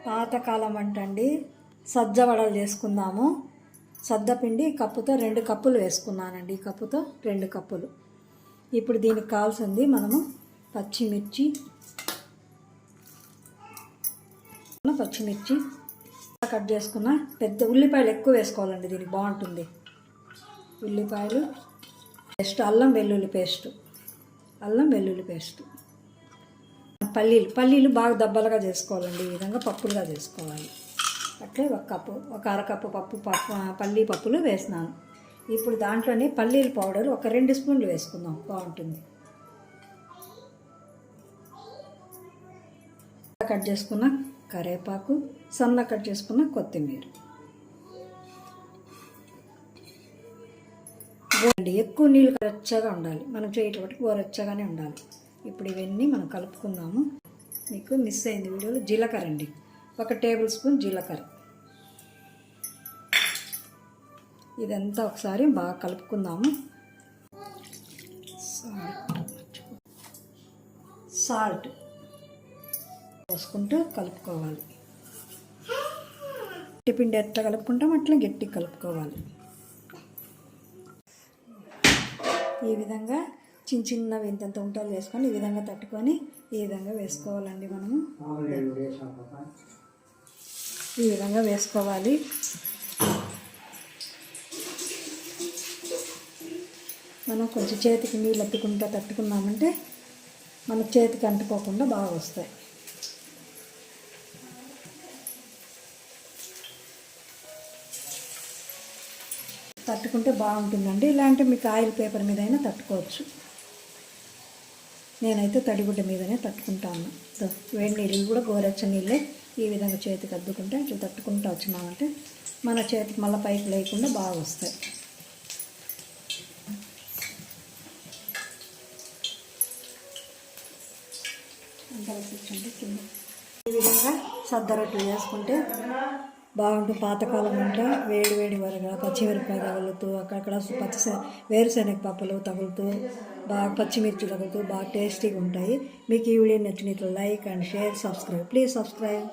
పాతకాలం అంటండి సజ్జ వడలు చేసుకుందాము. సద్దపిండి కప్పుతో 2 కప్పులు వేసుకున్నానండి. ఈ కప్పుతో 2 కప్పులు. ఇప్పుడు దీనికి కావాల్సింది మనము పచ్చిమిర్చి కట్ చేసుకున్న పెద్ద ఉల్లిపాయలు ఎక్కువ వేసుకోవాలండి, దీనికి బాగుంటుంది. ఉల్లిపాయలు పేస్ట్, అల్లం వెల్లుల్లి పేస్ట్, పల్లీలు బాగా దబ్బలుగా చేసుకోవాలండి. ఈ విధంగా పప్పులుగా చేసుకోవాలి. అట్లే ఒక అరకప్పు పల్లీ పప్పులు వేసినాను. ఇప్పుడు దాంట్లోనే పల్లీల పౌడర్ ఒక 2 స్పూన్లు వేసుకుందాం, బాగుంటుంది. కట్ చేసుకున్న కరివేపాకు, సన్న కట్ చేసుకున్న కొత్తిమీర. ఎక్కువ నీళ్ళు గోరెచ్చగా ఉండాలి, మనం చేయటం గోరెచ్చగానే ఉండాలి. ఇప్పుడు ఇవన్నీ మనం కలుపుకుందాము. మీకు మిస్ అయింది వీడియోలో జీలకర్ర అండి, 1 టేబుల్ స్పూన్ జీలకర్ర. ఇదంతా ఒకసారి బాగా కలుపుకుందాము. సాల్ట్ పోసుకుంటూ కలుపుకోవాలి. పిండి ఎట్లా కలుపుకుంటాం అట్లా గట్టి కలుపుకోవాలి. ఈ విధంగా చిన్నవి ఇంతంత ఉంటలు వేసుకొని ఈ విధంగా తట్టుకొని ఈ విధంగా వేసుకోవాలండి. మనము ఈ విధంగా వేసుకోవాలి. మనం కొంచెం చేతికి నీళ్ళు అత్తుకుంటా తట్టుకున్నామంటే మన చేతికి అంటుకోకుండా బాగా వస్తాయి. తట్టుకుంటే బాగుంటుందండి. ఇలాంటి మీకు ఆయిల్ పేపర్ మీద అయినా తట్టుకోవచ్చు. నేనైతే తడిగుడ్డ మీదనే తట్టుకుంటాను. వేడి నీళ్ళు కూడా గోరెచ్చ నీళ్ళే ఈ విధంగా చేతికి అద్దుకుంటే ఇట్లా తట్టుకుంటూ వచ్చినామంటే మన చేతికి మళ్ళీ పైకి లేకుండా బాగా వస్తాయి. ఈ విధంగా సద్ద రొట్టెలు చేసుకుంటే బాగుంటుంది. పాతకాలం అంటే వేడి వరగా పచ్చిమిరపకాయ తగులుతూ అక్కడక్కడ వేరుశనగ పప్పులు తగులుతూ బాగా పచ్చిమిర్చి తగులుతూ బాగా టేస్టీగా ఉంటాయి. మీకు ఈ వీడియో నచ్చినట్లు like and share, subscribe. Please subscribe.